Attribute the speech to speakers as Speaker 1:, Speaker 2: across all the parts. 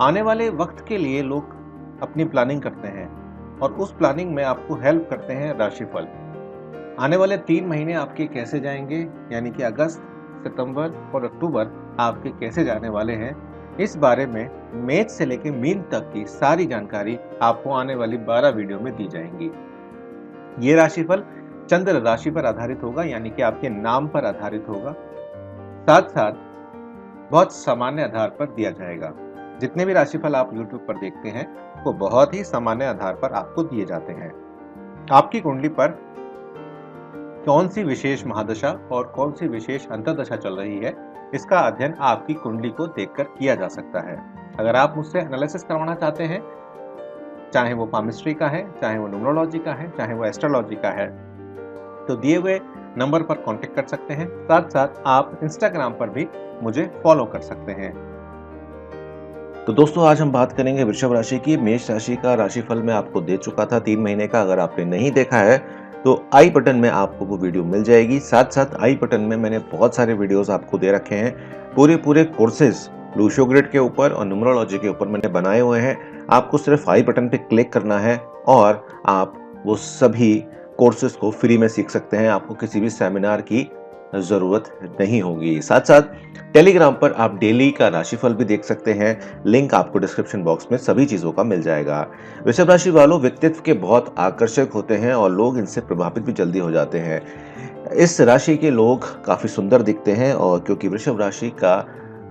Speaker 1: आने वाले वक्त के लिए लोग अपनी प्लानिंग करते हैं और उस प्लानिंग में आपको हेल्प करते हैं राशिफल। आने वाले 3 महीने आपके कैसे जाएंगे, यानी कि अगस्त, सितंबर और अक्टूबर आपके कैसे जाने वाले हैं, इस बारे में मेष से लेकर मीन तक की सारी जानकारी आपको आने वाली 12 वीडियो में दी जाएंगी। ये राशिफल चंद्र राशि पर आधारित होगा, यानी कि आपके नाम पर आधारित होगा। साथ साथ बहुत सामान्य आधार पर दिया जाएगा। जितने भी राशिफल आप YouTube पर देखते हैं वो बहुत ही सामान्य आधार पर आपको दिए जाते हैं। आपकी कुंडली पर कौन सी विशेष महादशा और कौन सी विशेष अंतर्दशा चल रही है, इसका अध्ययन आपकी कुंडली को देखकर किया जा सकता है। अगर आप मुझसे एनालिसिस करवाना चाहते हैं, चाहे वो पामिस्ट्री का है, चाहे वो न्यूमरोलॉजी का है, चाहे वो एस्ट्रोलॉजी का है, तो दिए हुए नंबर पर कांटेक्ट कर सकते हैं। साथ साथ आप इंस्टाग्राम पर भी मुझे फॉलो कर सकते हैं।
Speaker 2: तो दोस्तों, आज हम बात करेंगे वृषभ राशि की। मेष राशि का राशिफल मैं आपको दे चुका था 3 महीने का। अगर आपने नहीं देखा है तो आई बटन में आपको वो वीडियो मिल जाएगी। साथ साथ आई बटन में मैंने बहुत सारे वीडियोस आपको दे रखे हैं। पूरे कोर्सेज लूशो ग्रिड के ऊपर और न्यूमरोलॉजी के ऊपर मैंने बनाए हुए हैं। आपको सिर्फ आई बटन पे क्लिक करना है और आप वो सभी कोर्सेज को फ्री में सीख सकते हैं। आपको किसी भी सेमिनार की जरूरत नहीं होगी। साथ साथ टेलीग्राम पर आप डेली का राशिफल भी देख सकते हैं। लिंक आपको डिस्क्रिप्शन बॉक्स में सभी चीजों का मिल जाएगा। वृषभ राशि वालों व्यक्तित्व के बहुत आकर्षक होते हैं और लोग इनसे प्रभावित भी जल्दी हो जाते हैं। इस राशि के लोग काफी सुंदर दिखते हैं और क्योंकि वृषभ राशि का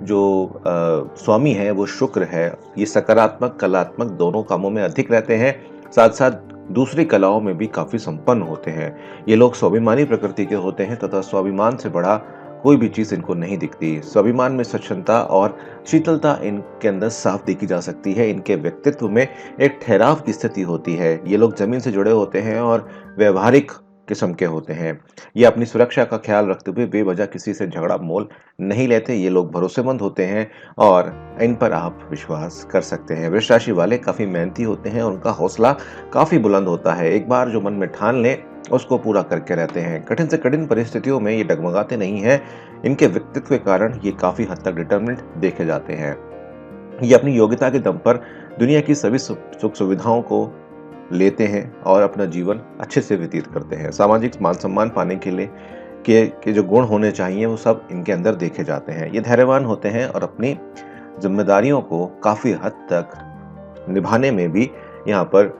Speaker 2: जो स्वामी है वो शुक्र है, ये सकारात्मक कलात्मक दोनों कामों में अधिक रहते हैं। साथ साथ दूसरी कलाओं में भी काफी संपन्न होते हैं। ये लोग स्वाभिमानी प्रकृति के होते हैं तथा स्वाभिमान से बड़ा कोई भी चीज इनको नहीं दिखती। स्वाभिमान में स्वच्छंदता और शीतलता इनके अंदर साफ देखी जा सकती है। इनके व्यक्तित्व में एक ठहराव की स्थिति होती है। ये लोग जमीन से जुड़े होते हैं और व्यवहारिक किस्म के होते हैं। ये अपनी सुरक्षा का ख्याल रखते हुए बेवजह किसी से झगड़ा मोल नहीं लेते। ये लोग भरोसेमंद होते हैं और इन पर आप विश्वास कर सकते हैं। वृष राशि वाले काफी मेहनती होते हैं और उनका हौसला काफी बुलंद होता है। एक बार जो मन में ठान लें उसको पूरा करके रहते हैं। कठिन से कठिन परिस्थितियों में ये डगमगाते नहीं हैं। इनके व्यक्तित्व के कारण ये काफी हद तक डिटर्मिन्ड देखे जाते हैं। ये अपनी योग्यता के दम पर दुनिया की सभी सुख सुविधाओं को लेते हैं और अपना जीवन अच्छे से व्यतीत करते हैं। सामाजिक मान सम्मान पाने के लिए के जो गुण होने चाहिए वो सब इनके अंदर देखे जाते हैं। ये धैर्यवान होते हैं और अपनी जिम्मेदारियों को काफी हद तक निभाने में भी यहाँ पर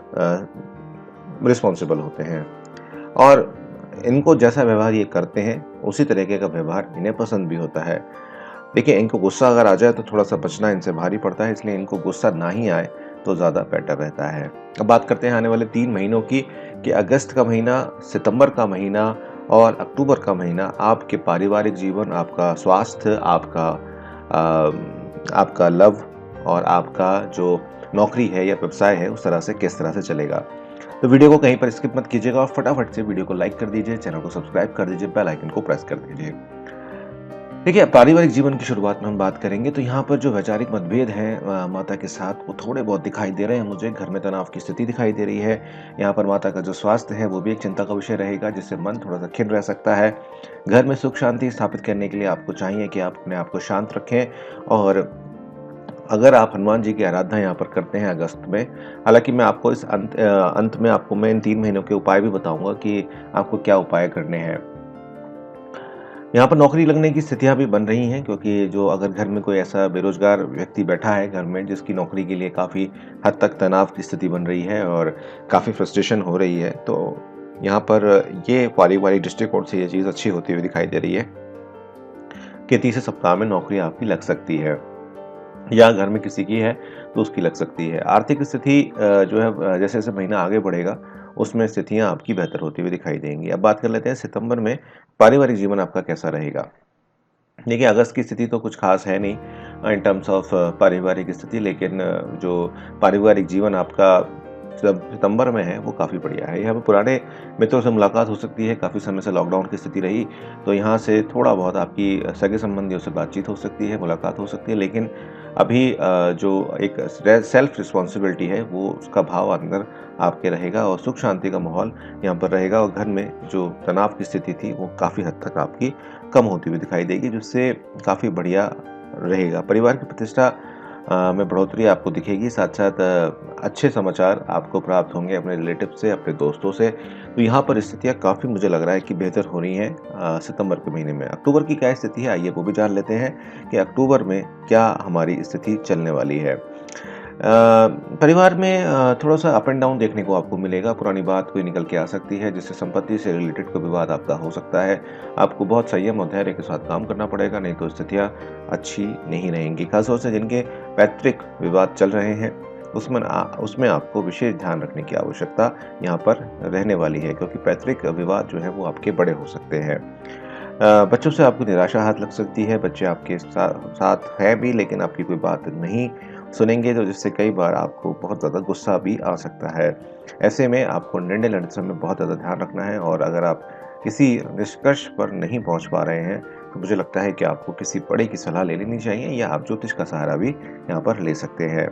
Speaker 2: रिस्पॉन्सिबल होते हैं और इनको जैसा व्यवहार ये करते हैं उसी तरीके का व्यवहार इन्हें पसंद भी होता है। देखिए, इनको गुस्सा अगर आ जाए तो थोड़ा सा बचना इनसे भारी पड़ता है, इसलिए इनको गुस्सा ना ही आए तो ज़्यादा बेटर रहता है। अब बात करते हैं आने वाले 3 महीनों की कि अगस्त का महीना, सितंबर का महीना और अक्टूबर का महीना आपके पारिवारिक जीवन, आपका स्वास्थ्य, आपका लव और आपका जो नौकरी है या व्यवसाय है उस तरह से किस तरह से चलेगा। तो वीडियो को कहीं पर स्किप मत कीजिएगा और फटाफट से वीडियो को लाइक कर दीजिए, चैनल को सब्सक्राइब कर दीजिए, बेल आइकन को प्रेस कर दीजिए। देखिए, पारिवारिक जीवन की शुरुआत में हम बात करेंगे तो यहाँ पर जो वैचारिक मतभेद हैं माता के साथ वो थोड़े बहुत दिखाई दे रहे हैं मुझे। घर में तनाव की स्थिति दिखाई दे रही है। यहाँ पर माता का जो स्वास्थ्य है वो भी एक चिंता का विषय रहेगा, जिससे मन थोड़ा सा खिन्न रह सकता है। घर में सुख शांति स्थापित करने के लिए आपको चाहिए कि आप अपने आप को शांत रखें और अगर आप हनुमान जी की आराधना यहाँ पर करते हैं अगस्त में, हालांकि मैं आपको इस अंत में आपको मैं इन 3 महीनों के उपाय भी बताऊंगा कि आपको क्या उपाय करने हैं। यहाँ पर नौकरी लगने की स्थितियां भी बन रही हैं, क्योंकि जो अगर घर में कोई ऐसा बेरोजगार व्यक्ति बैठा है घर में जिसकी नौकरी के लिए काफ़ी हद तक तनाव की स्थिति बन रही है और काफ़ी फ्रस्ट्रेशन हो रही है, तो यहाँ पर ये पारिवारिक दृष्टिकोण से ये चीज़ अच्छी होती हुई दिखाई दे रही है कि तीसरे सप्ताह में नौकरी आपकी लग सकती है या घर में किसी की है तो उसकी लग सकती है। आर्थिक स्थिति जो है जैसे जैसे महीना आगे बढ़ेगा उसमें स्थितियां आपकी बेहतर होती हुई दिखाई देंगी। अब बात कर लेते हैं सितंबर में पारिवारिक जीवन आपका कैसा रहेगा। देखिए, अगस्त की स्थिति तो कुछ खास है नहीं इन टर्म्स ऑफ पारिवारिक स्थिति, लेकिन जो पारिवारिक जीवन आपका जब सितंबर में है वो काफ़ी बढ़िया है। यहाँ पर पुराने मित्रों से मुलाकात हो सकती है। काफ़ी समय से लॉकडाउन की स्थिति रही तो यहाँ से थोड़ा बहुत आपकी सगे संबंधियों से बातचीत हो सकती है, मुलाकात हो सकती है, लेकिन अभी जो एक सेल्फ रिस्पॉन्सिबिलिटी है वो उसका भाव अंदर आपके रहेगा और सुख शांति का माहौल यहाँ पर रहेगा और घर में जो तनाव की स्थिति थी वो काफ़ी हद तक आपकी कम होती हुई दिखाई देगी, जिससे काफ़ी बढ़िया रहेगा। परिवार की प्रतिष्ठा में बढ़ोतरी आपको दिखेगी। साथ साथ अच्छे समाचार आपको प्राप्त होंगे अपने रिलेटिव से, अपने दोस्तों से। तो यहाँ पर स्थितियाँ काफ़ी मुझे लग रहा है कि बेहतर हो रही हैं सितंबर के महीने में। अक्टूबर की क्या स्थिति है, आइए वो भी जान लेते हैं कि अक्टूबर में क्या हमारी स्थिति चलने वाली है। परिवार में थोड़ा-सा अप एंड डाउन देखने को आपको मिलेगा। पुरानी बात कोई निकल के आ सकती है, जिससे संपत्ति से रिलेटेड कोई विवाद आपका हो सकता है। आपको बहुत संयम और धैर्य के साथ काम करना पड़ेगा, नहीं तो स्थितियाँ अच्छी नहीं रहेंगी। खासतौर से जिनके पैतृक विवाद चल रहे हैं, उसमें आपको विशेष ध्यान रखने की आवश्यकता यहाँ पर रहने वाली है, क्योंकि पैतृक विवाद जो है वो आपके बड़े हो सकते हैं। बच्चों से आपको निराशा हाथ लग सकती है। बच्चे आपके साथ हैं भी, लेकिन आपकी कोई बात नहीं सुनेंगे, तो जिससे कई बार आपको बहुत ज़्यादा गुस्सा भी आ सकता है। ऐसे में आपको निर्णय लेते समय बहुत ज़्यादा ध्यान रखना है, और अगर आप किसी निष्कर्ष पर नहीं पहुंच पा रहे हैं, तो मुझे लगता है कि आपको किसी बड़े की सलाह ले लेनी चाहिए, या आप ज्योतिष का सहारा भी यहाँ पर ले सकते हैं।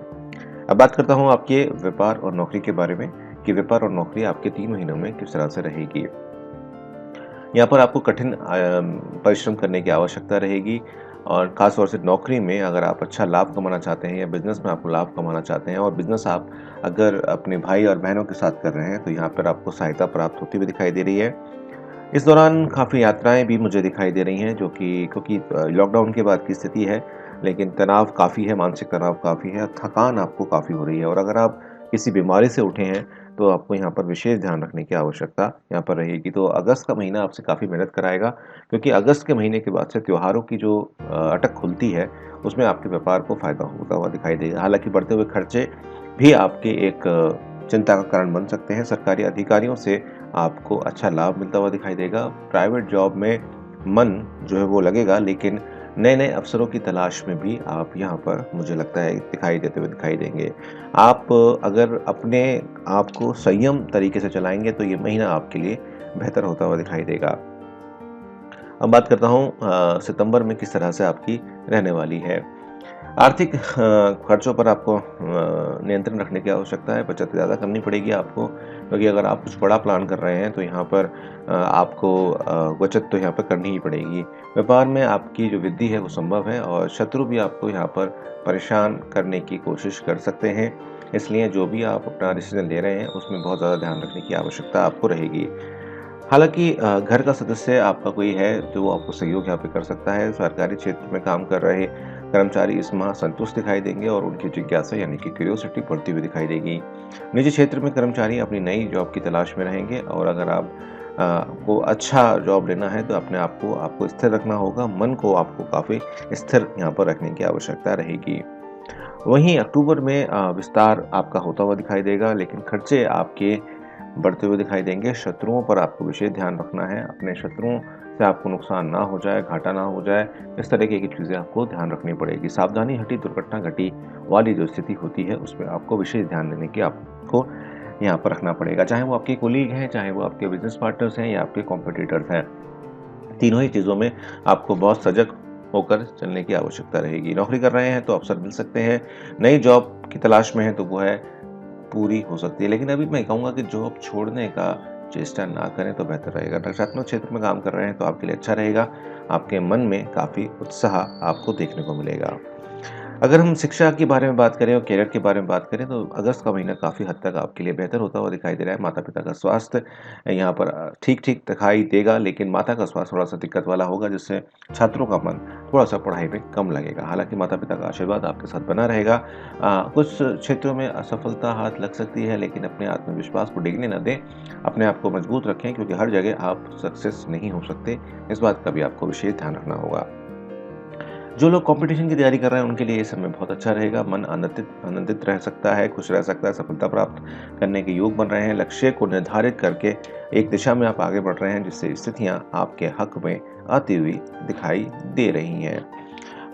Speaker 2: अब बात करता हूँ आपके व्यापार और नौकरी के बारे में, कि व्यापार और नौकरी आपके 3 महीनों में किस तरह से रहेगी। यहाँ पर आपको कठिन परिश्रम करने की आवश्यकता रहेगी, और ख़ास तौर से नौकरी में अगर आप अच्छा लाभ कमाना चाहते हैं, या बिज़नेस में आपको लाभ कमाना चाहते हैं, और बिज़नेस आप अगर अपने भाई और बहनों के साथ कर रहे हैं, तो यहाँ पर आपको सहायता प्राप्त होती हुई दिखाई दे रही है। इस दौरान काफ़ी यात्राएँ भी मुझे दिखाई दे रही हैं, जो कि क्योंकि लॉकडाउन के बाद की स्थिति है, लेकिन तनाव काफ़ी है, मानसिक तनाव काफ़ी है, थकान आपको काफ़ी हो रही है, और अगर आप किसी बीमारी से उठे हैं, तो आपको यहाँ पर विशेष ध्यान रखने की आवश्यकता यहाँ पर रहेगी। तो अगस्त का महीना आपसे काफ़ी मेहनत कराएगा, क्योंकि अगस्त के महीने के बाद से त्योहारों की जो अटक खुलती है, उसमें आपके व्यापार को फ़ायदा होता हुआ दिखाई देगा। हालाँकि बढ़ते हुए खर्चे भी आपके एक चिंता का कारण बन सकते हैं। सरकारी अधिकारियों से आपको अच्छा लाभ मिलता हुआ दिखाई देगा। प्राइवेट जॉब में मन जो है वो लगेगा, लेकिन नए-नए अवसरों की तलाश में भी आप यहाँ पर मुझे लगता है दिखाई देते हुए दिखाई देंगे। आप अगर अपने आप को संयम तरीके से चलाएँगे, तो ये महीना आपके लिए बेहतर होता हुआ दिखाई देगा। अब बात करता हूँ सितंबर में किस तरह से आपकी रहने वाली है। आर्थिक खर्चों पर आपको नियंत्रण रखने की आवश्यकता है, बचत ज़्यादा करनी पड़ेगी आपको, क्योंकि अगर आप कुछ बड़ा प्लान कर रहे हैं, तो यहाँ पर आपको बचत तो यहाँ पर करनी ही पड़ेगी। व्यापार में आपकी जो वृद्धि है वो संभव है, और शत्रु भी आपको यहाँ पर परेशान करने की कोशिश कर सकते हैं। इसलिए जो भी आप अपना डिसीजन ले रहे हैं, उसमें बहुत ज़्यादा ध्यान रखने की आवश्यकता आपको रहेगी। हालाँकि घर का सदस्य आपका कोई है, जो वो आपको सहयोग यहाँ पे कर सकता है। सरकारी क्षेत्र में काम कर रहे कर्मचारी इस माह संतुष्ट दिखाई देंगे, और उनकी जिज्ञासा यानी कि क्यूरियोसिटी बढ़ती हुई दिखाई देगी। निजी क्षेत्र में कर्मचारी अपनी नई जॉब की तलाश में रहेंगे, और अगर आप को अच्छा जॉब लेना है, तो अपने आप को आपको स्थिर रखना होगा। मन को आपको काफ़ी स्थिर यहाँ पर रखने की आवश्यकता रहेगी। वहीं अक्टूबर में विस्तार आपका होता हुआ दिखाई देगा, लेकिन खर्चे आपके बढ़ते हुए दिखाई देंगे। शत्रुओं पर आपको विशेष ध्यान रखना है, अपने शत्रुओं से आपको नुकसान ना हो जाए, घाटा ना हो जाए, इस तरीके की चीज़ें आपको ध्यान रखनी पड़ेगी। सावधानी हटी दुर्घटना घटी वाली जो स्थिति होती है, उसमें आपको विशेष ध्यान देने की आपको यहाँ पर रखना पड़ेगा, चाहे वो आपके कोलीग हैं, चाहे वो आपके बिजनेस पार्टनर्स हैं, या आपके कॉम्पिटिटर्स हैं। तीनों ही चीज़ों में आपको बहुत सजग होकर चलने की आवश्यकता रहेगी। नौकरी कर रहे हैं तो अवसर मिल सकते हैं, नई जॉब की तलाश में हैं तो वो है पूरी हो सकती है, लेकिन अभी मैं कहूँगा कि जॉब छोड़ने का चेष्टा ना करें तो बेहतर रहेगा। रक्षात्मक क्षेत्र में काम कर रहे हैं तो आपके लिए अच्छा रहेगा, आपके मन में काफ़ी उत्साह आपको देखने को मिलेगा। अगर हम शिक्षा के बारे में बात करें और करियर के बारे में बात करें, तो अगस्त का महीना काफ़ी हद तक आपके लिए बेहतर होता हुआ दिखाई दे रहा है। माता-पिता का स्वास्थ्य यहाँ पर ठीक-ठीक दिखाई देगा, लेकिन माता का स्वास्थ्य थोड़ा-सा दिक्कत वाला होगा, जिससे छात्रों का मन थोड़ा-सा पढ़ाई में कम लगेगा। हालाँकि माता-पिता का आशीर्वाद आपके साथ बना रहेगा। कुछ क्षेत्रों में असफलता हाथ लग सकती है, लेकिन अपने आत्मविश्वास को डिगने ना दें। अपने आप को मजबूत रखें, क्योंकि हर जगह आप सक्सेस नहीं हो सकते। इस बात का भी आपको विशेष ध्यान रखना होगा। जो लोग कंपटीशन की तैयारी कर रहे हैं, उनके लिए ये समय बहुत अच्छा रहेगा। मन आनंदित रह सकता है, खुश रह सकता है, सफलता प्राप्त करने के योग बन रहे हैं। लक्ष्य को निर्धारित करके एक दिशा में आप आगे बढ़ रहे हैं, जिससे स्थितियाँ आपके हक में आती हुई दिखाई दे रही हैं।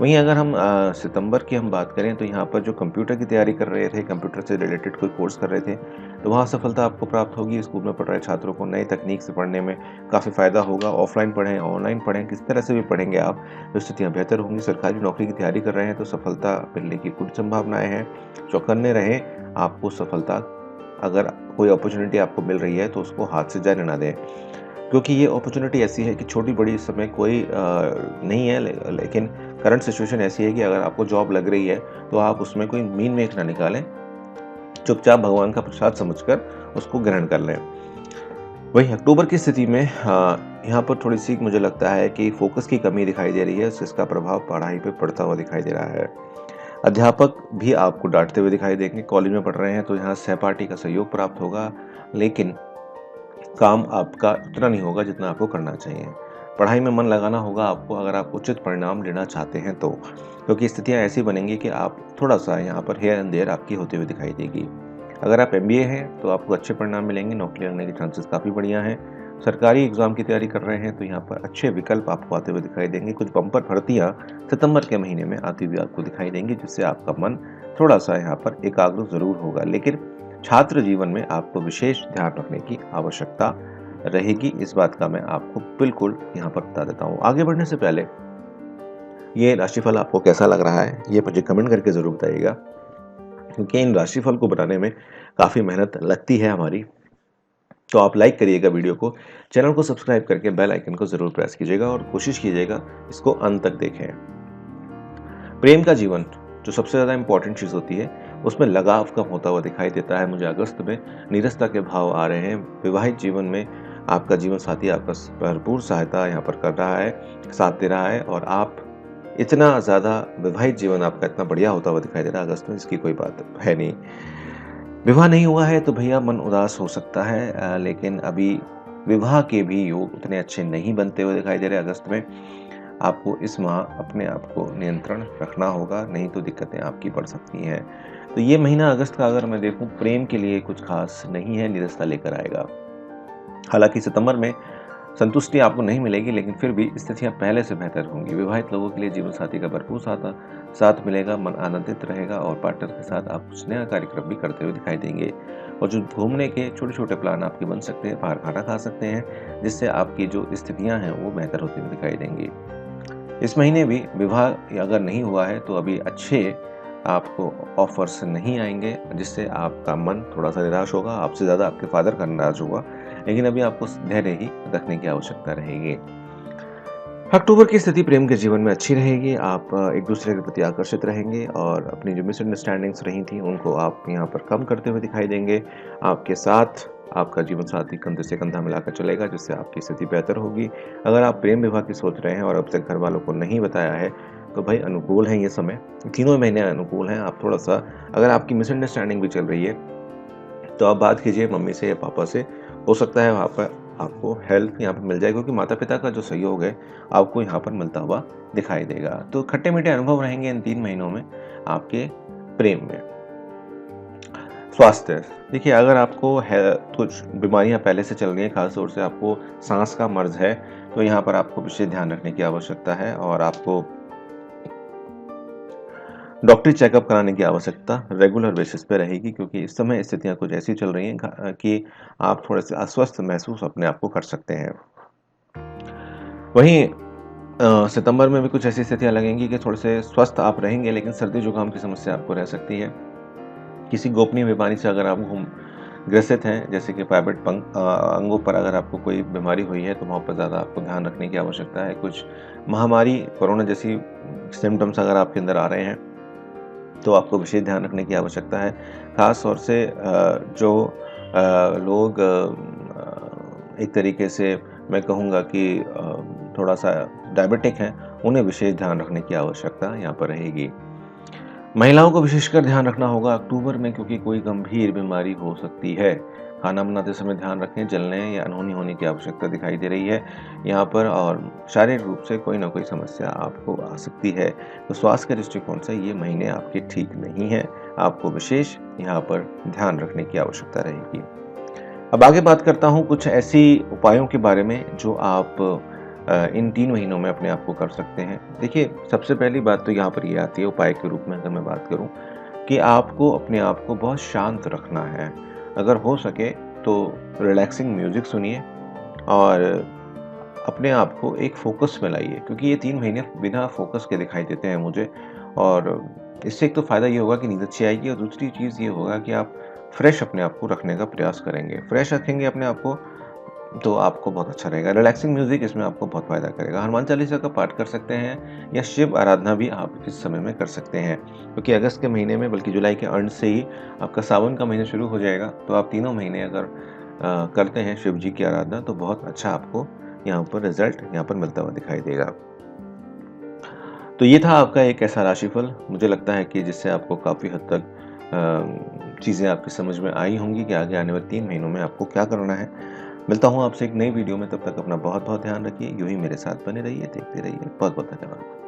Speaker 2: वहीं अगर हम सितंबर की हम बात करें, तो यहाँ पर जो कंप्यूटर की तैयारी कर रहे थे, कंप्यूटर से रिलेटेड कोई कोर्स कर रहे थे, तो वहाँ सफलता आपको प्राप्त होगी। स्कूल में पढ़ रहे छात्रों को नई तकनीक से पढ़ने में काफ़ी फ़ायदा होगा। ऑफलाइन पढ़ें, ऑनलाइन पढ़ें, किस तरह से भी पढ़ेंगे आप, तो स्थितियाँ बेहतर होंगी। सरकारी नौकरी की तैयारी कर रहे हैं तो सफलता मिलने की पूरी संभावनाएँ हैं। चौकन्ने रहें, आपको सफलता अगर कोई अपॉर्चुनिटी आपको मिल रही है, तो उसको हाथ से जाने ना दें, क्योंकि ये अपॉर्चुनिटी ऐसी है कि छोटी-बड़ी इस समय कोई नहीं है, लेकिन करंट सिचुएशन ऐसी है कि अगर आपको जॉब लग रही है तो आप उसमें कोई मीन मेख ना निकालें, चुपचाप भगवान का प्रसाद समझकर उसको ग्रहण कर लें। वहीं अक्टूबर की स्थिति में यहाँ पर थोड़ी सी मुझे लगता है कि फोकस की कमी दिखाई दे रही है, जिसका प्रभाव पढ़ाई पे पड़ता हुआ दिखाई दे रहा है। अध्यापक भी आपको डांटते हुए दिखाई देंगे। कॉलेज में पढ़ रहे हैं तो यहाँ सहपाठी का सहयोग प्राप्त होगा, लेकिन काम आपका उतना नहीं होगा जितना आपको करना चाहिए। पढ़ाई में मन लगाना होगा आपको, अगर आप उचित परिणाम लेना चाहते हैं तो, क्योंकि स्थितियाँ ऐसी बनेंगी कि आप थोड़ा सा यहाँ पर हेयर एंड देयर आपकी होते हुए दिखाई देगी। अगर आप MBA हैं तो आपको अच्छे परिणाम मिलेंगे, नौकरी लगने के चांसेस काफ़ी बढ़िया हैं। सरकारी एग्जाम की तैयारी कर रहे हैं तो यहाँ पर अच्छे विकल्प आपको आते हुए दिखाई देंगे। कुछ बम्पर भर्तियाँ सितंबर के महीने में आती हुई आपको दिखाई देंगी, जिससे आपका मन थोड़ा सा यहाँ पर एकाग्र जरूर होगा, लेकिन छात्र जीवन में आपको विशेष ध्यान रखने की आवश्यकता रहेगी। इस बात का मैं आपको बिल्कुल यहाँ पर बता देता हूँ। आगे बढ़ने से पहले ये राशिफल आपको कैसा लग रहा है ये मुझे कमेंट करके जरूर बताइएगा, क्योंकि इन राशिफल को बनाने में काफ़ी मेहनत लगती है हमारी। तो आप लाइक करिएगा वीडियो को, चैनल को सब्सक्राइब करके बेल आइकन को जरूर प्रेस कीजिएगा और कोशिश कीजिएगा इसको अंत तक देखें। प्रेम का जीवन जो सबसे ज़्यादा इंपॉर्टेंट चीज़ होती है, उसमें लगाव कम होता हुआ दिखाई देता है। मुझे अगस्त में नीरसता के भाव आ रहे हैं। विवाहित जीवन में आपका जीवन साथी आपका भरपूर सहायता यहाँ पर कर रहा है, साथ दे रहा है, और आप इतना ज़्यादा विवाहित जीवन आपका इतना बढ़िया होता हुआ दिखाई दे रहा है अगस्त में, इसकी कोई बात है नहीं। विवाह नहीं हुआ है तो भैया मन उदास हो सकता है, लेकिन अभी विवाह के भी योग उतने अच्छे नहीं बनते हुए दिखाई दे रहे अगस्त में। आपको इस माह अपने आप को नियंत्रण रखना होगा, नहीं तो दिक्कतें आपकी बढ़ सकती हैं। तो ये महीना अगस्त का अगर मैं देखूं प्रेम के लिए कुछ खास नहीं है, निरस्ता लेकर आएगा। हालांकि सितंबर में संतुष्टि आपको नहीं मिलेगी, लेकिन फिर भी स्थितियां पहले से बेहतर होंगी। विवाहित लोगों के लिए जीवन साथी का भरपूर साथ मिलेगा, मन आनंदित रहेगा और पार्टनर के साथ आप कुछ नया कार्यक्रम भी करते हुए दिखाई देंगे। और जो घूमने के छोटे छोटे प्लान आपके बन सकते हैं, बाहर खाना खा सकते हैं, जिससे आपकी जो स्थितियां हैं वो बेहतर होती हुई दिखाई देंगी। इस महीने भी विवाह अगर नहीं हुआ है तो अभी अच्छे आपको ऑफर्स नहीं आएंगे, जिससे आपका मन थोड़ा सा निराश होगा। आपसे ज़्यादा आपके फादर का निराश होगा, लेकिन अभी आपको धैर्य ही रखने की आवश्यकता रहेगी। अक्टूबर की स्थिति प्रेम के जीवन में अच्छी रहेगी। आप एक दूसरे के प्रति आकर्षित रहेंगे और अपनी जो मिसअंडरस्टैंडिंग्स रही थी उनको आप यहाँ पर कम करते हुए दिखाई देंगे। आपके साथ आपका जीवन साथी कंधे से कंधा मिलाकर चलेगा, जिससे आपकी स्थिति बेहतर होगी। अगर आप प्रेम विवाह की सोच रहे हैं और अब तक घर वालों को नहीं बताया है तो भाई अनुकूल है ये समय, तीनों महीने अनुकूल हैं। आप थोड़ा सा, अगर आपकी मिसअंडरस्टैंडिंग भी चल रही है तो आप बात कीजिए मम्मी से या पापा से, हो सकता है वहाँ पर आपको हेल्प यहाँ पर मिल जाए, क्योंकि माता पिता का जो सहयोग है आपको यहाँ पर मिलता हुआ दिखाई देगा। तो खट्टे मीठे अनुभव रहेंगे इन 3 महीनों में आपके प्रेम में। स्वास्थ्य, देखिए अगर आपको कुछ बीमारियां पहले से चल रही हैं, खासतौर से आपको सांस का मर्ज है, तो यहाँ पर आपको विशेष ध्यान रखने की आवश्यकता है और आपको डॉक्टरी चेकअप कराने की आवश्यकता रेगुलर बेसिस पे रहेगी, क्योंकि इस समय स्थितियां कुछ ऐसी चल रही हैं कि आप थोड़े से अस्वस्थ महसूस अपने आप को कर सकते हैं। वहीं सितंबर में भी कुछ ऐसी स्थितियां लगेंगी कि थोड़े से स्वस्थ आप रहेंगे, लेकिन सर्दी जुकाम की समस्या आपको रह सकती है। किसी गोपनीय बीमारी से अगर आप ग्रसित हैं, जैसे कि प्राइवेट अंगों पर अगर आपको कोई बीमारी हुई है तो वहाँ पर ज़्यादा आपको ध्यान रखने की आवश्यकता है। कुछ महामारी कोरोना जैसी सिम्टम्स अगर आपके अंदर आ रहे हैं तो आपको विशेष ध्यान रखने की आवश्यकता है। खास तौर से जो लोग एक तरीके से मैं कहूँगा कि थोड़ा सा डायबिटिक हैं, उन्हें विशेष ध्यान रखने की आवश्यकता यहाँ पर रहेगी। महिलाओं को विशेषकर ध्यान रखना होगा अक्टूबर में, क्योंकि कोई गंभीर बीमारी हो सकती है। खाना बनाते समय ध्यान रखें, जलने या अनहोनी होने की आवश्यकता दिखाई दे रही है यहाँ पर, और शारीरिक रूप से कोई ना कोई समस्या आपको आ सकती है। तो स्वास्थ्य के दृष्टिकोण से ये महीने आपके ठीक नहीं है, आपको विशेष यहाँ पर ध्यान रखने की आवश्यकता रहेगी। अब आगे बात करता हूँ कुछ ऐसी उपायों के बारे में जो आप इन 3 महीनों में अपने आप को कर सकते हैं। देखिए सबसे पहली बात तो यहाँ पर ये आती है उपाय के रूप में, अगर मैं बात करूँ कि आपको अपने आप को बहुत शांत रखना है। अगर हो सके तो रिलैक्सिंग म्यूजिक सुनिए और अपने आप को एक फोकस में लाइए, क्योंकि ये 3 महीने बिना फोकस के दिखाई देते हैं मुझे। और इससे एक तो फ़ायदा ये होगा कि नींद अच्छी आएगी, और दूसरी चीज़ ये होगा कि आप फ्रेश अपने आप को रखने का प्रयास करेंगे। फ्रेश रखेंगे अपने आप को तो आपको बहुत अच्छा रहेगा। रिलैक्सिंग म्यूज़िक इसमें आपको बहुत फ़ायदा करेगा। हनुमान चालीसा का पाठ कर सकते हैं या शिव आराधना भी आप इस समय में कर सकते हैं, क्योंकि अगस्त के महीने में बल्कि जुलाई के अंत से ही आपका सावन का महीना शुरू हो जाएगा। तो आप तीनों महीने अगर करते हैं शिव जी की आराधना तो बहुत अच्छा आपको यहाँ पर रिजल्ट यहाँ पर मिलता हुआ दिखाई देगा। तो ये था आपका एक ऐसा राशिफल, मुझे लगता है कि जिससे आपको काफ़ी हद तक चीज़ें आपकी समझ में आई होंगी कि आगे आने वाले 3 महीनों में आपको क्या करना है। मिलता हूँ आपसे एक नई वीडियो में, तब तक अपना बहुत बहुत ध्यान रखिए। यूं ही मेरे साथ बने रहिए, देखते रहिए। बहुत बहुत धन्यवाद।